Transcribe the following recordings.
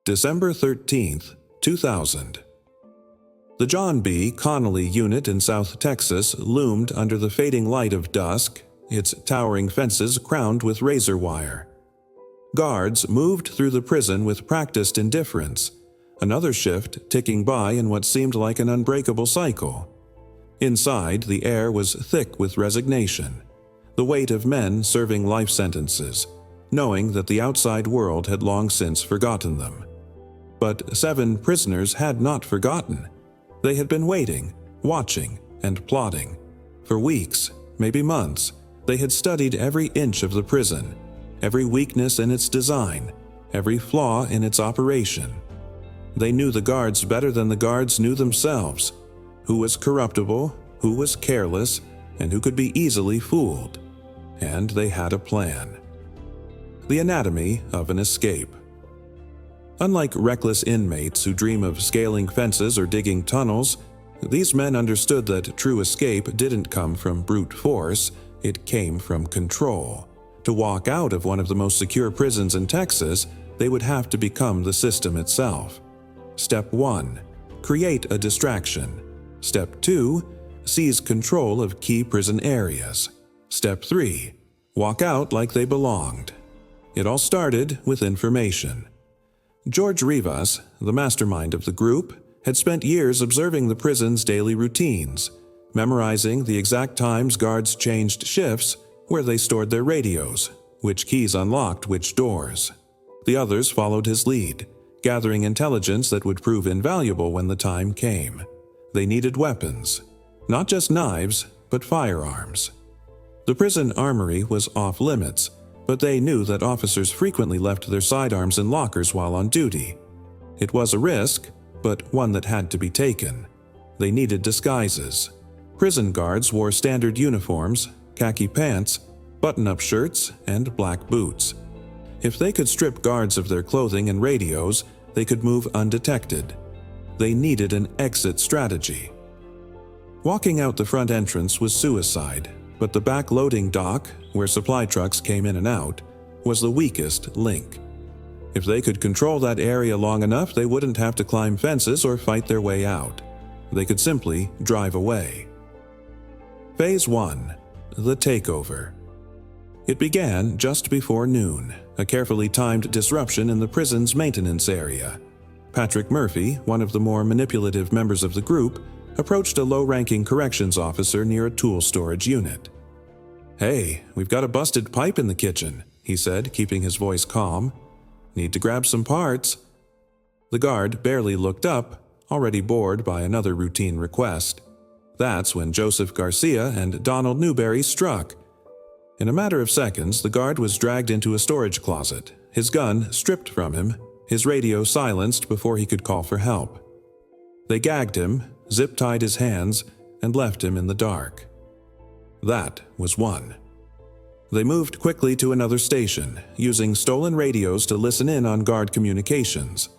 December 13th, 2000. The John B. Connally Unit in South Texas loomed under the fading light of dusk, its towering fences crowned with razor wire. Guards moved through the prison with practiced indifference, another shift ticking by in what seemed like an unbreakable cycle. Inside, the air was thick with resignation, the weight of men serving life sentences, knowing that the outside world had long since forgotten them. But 7 prisoners had not forgotten. They had been waiting, watching, and plotting. For weeks, maybe months, they had studied every inch of the prison, every weakness in its design, every flaw in its operation. They knew the guards better than the guards knew themselves, who was corruptible, who was careless, and who could be easily fooled. And they had a plan. The anatomy of an escape. Unlike reckless inmates who dream of scaling fences or digging tunnels, these men understood that true escape didn't come from brute force, it came from control. To walk out of one of the most secure prisons in Texas, they would have to become the system itself. Step 1. Create a distraction. Step 2. Seize control of key prison areas. Step 3. Walk out like they belonged. It all started with information. George Rivas, the mastermind of the group, had spent years observing the prison's daily routines, memorizing the exact times guards changed shifts, where they stored their radios, which keys unlocked which doors. The others followed his lead, gathering intelligence that would prove invaluable when the time came. They needed weapons, not just knives, but firearms. The prison armory was off limits, but they knew that officers frequently left their sidearms in lockers while on duty. It was a risk, but one that had to be taken. They needed disguises. Prison guards wore standard uniforms, khaki pants, button-up shirts, and black boots. If they could strip guards of their clothing and radios, they could move undetected. They needed an exit strategy. Walking out the front entrance was suicide, but the back loading dock, where supply trucks came in and out, was the weakest link. If they could control that area long enough, they wouldn't have to climb fences or fight their way out. They could simply drive away. Phase 1. The Takeover. It began just before noon, a carefully timed disruption in the prison's maintenance area. Patrick Murphy, one of the more manipulative members of the group, approached a low-ranking corrections officer near a tool storage unit. "Hey, we've got a busted pipe in the kitchen," he said, keeping his voice calm. "Need to grab some parts." The guard barely looked up, already bored by another routine request. That's when Joseph Garcia and Donald Newberry struck. In a matter of seconds, the guard was dragged into a storage closet, his gun stripped from him, his radio silenced before he could call for help. They gagged him, zip-tied his hands, and left him in the dark. That was one. They moved quickly to another station, using stolen radios to listen in on guard communications.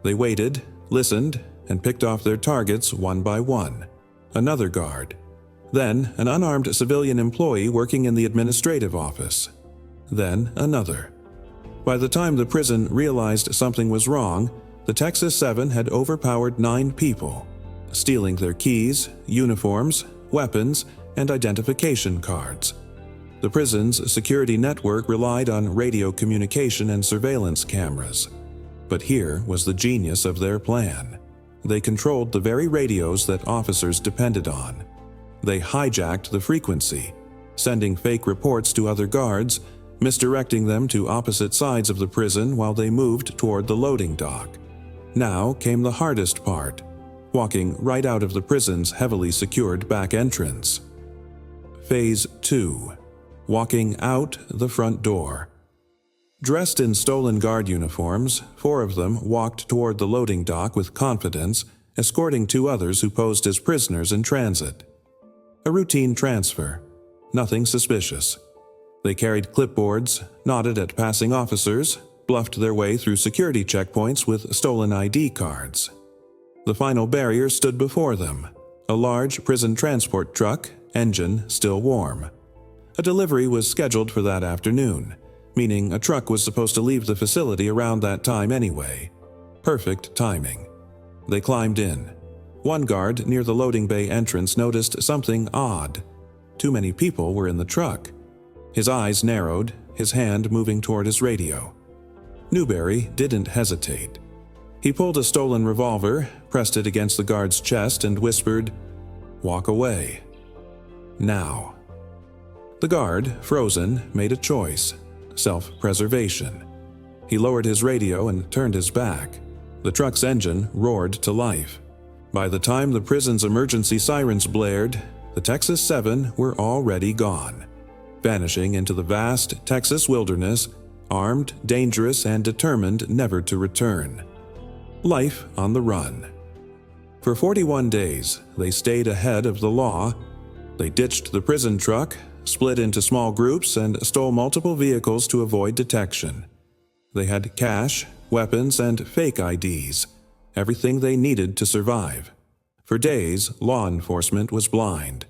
They waited, listened, and picked off their targets one by one. Another guard. Then an unarmed civilian employee working in the administrative office. Then another. By the time the prison realized something was wrong, the Texas 7 had overpowered 9 people, stealing their keys, uniforms, weapons, and identification cards. The prison's security network relied on radio communication and surveillance cameras. But here was the genius of their plan. They controlled the very radios that officers depended on. They hijacked the frequency, sending fake reports to other guards, misdirecting them to opposite sides of the prison while they moved toward the loading dock. Now came the hardest part, walking right out of the prison's heavily secured back entrance. Phase 2. Walking out the front door. Dressed in stolen guard uniforms, 4 of them walked toward the loading dock with confidence, escorting 2 others who posed as prisoners in transit. A routine transfer. Nothing suspicious. They carried clipboards, nodded at passing officers, bluffed their way through security checkpoints with stolen ID cards. The final barrier stood before them, a large prison transport truck, engine still warm. A delivery was scheduled for that afternoon, meaning a truck was supposed to leave the facility around that time anyway. Perfect timing. They climbed in. One guard near the loading bay entrance noticed something odd. Too many people were in the truck. His eyes narrowed, his hand moving toward his radio. Newberry didn't hesitate. He pulled a stolen revolver, pressed it against the guard's chest, and whispered, "Walk away. Now." The guard, frozen, made a choice: self-preservation. He lowered his radio and turned his back. The truck's engine roared to life. By the time the prison's emergency sirens blared, the Texas Seven were already gone, vanishing into the vast Texas wilderness, armed, dangerous, and determined never to return. Life on the run. For 41 days, they stayed ahead of the law. They ditched the prison truck, split into small groups, and stole multiple vehicles to avoid detection. They had cash, weapons, and fake IDs, everything they needed to survive. For days, law enforcement was blind.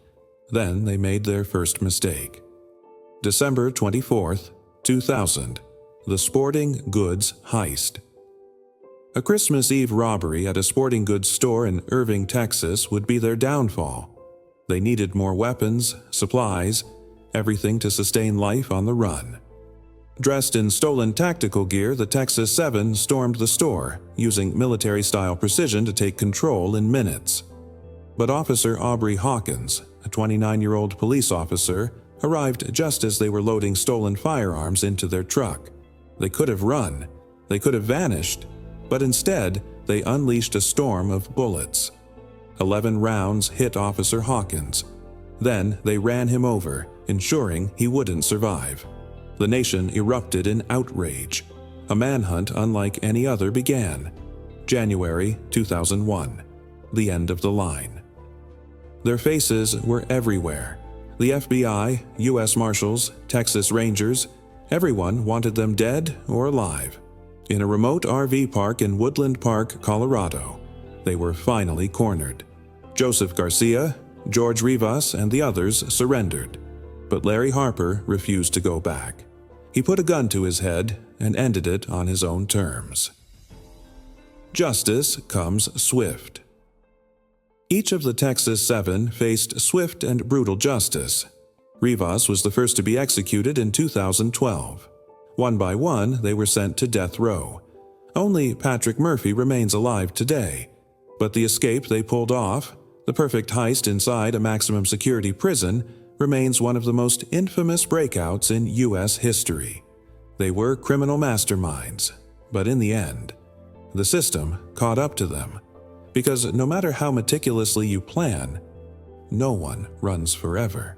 Then they made their first mistake. December 24th, 2000. The Sporting Goods Heist. A Christmas Eve robbery at a sporting goods store in Irving, Texas would be their downfall. They needed more weapons, supplies, everything to sustain life on the run. Dressed in stolen tactical gear, the Texas Seven stormed the store, using military-style precision to take control in minutes. But Officer Aubrey Hawkins, a 29-year-old police officer, arrived just as they were loading stolen firearms into their truck. They could have run. They could have vanished. But instead, they unleashed a storm of bullets. 11 rounds hit Officer Hawkins. Then they ran him over, ensuring he wouldn't survive. The nation erupted in outrage. A manhunt unlike any other began. January 2001. The end of the line. Their faces were everywhere. The FBI, U.S. Marshals, Texas Rangers, everyone wanted them dead or alive. In a remote RV park in Woodland Park, Colorado, they were finally cornered. Joseph Garcia, George Rivas, and the others surrendered. But Larry Harper refused to go back. He put a gun to his head and ended it on his own terms. Justice comes swift. Each of the Texas Seven faced swift and brutal justice. Rivas was the first to be executed in 2012. One by one, they were sent to death row. Only Patrick Murphy remains alive today. But the escape they pulled off, the perfect heist inside a maximum security prison, remains one of the most infamous breakouts in U.S. history. They were criminal masterminds, but in the end, the system caught up to them. Because no matter how meticulously you plan, no one runs forever.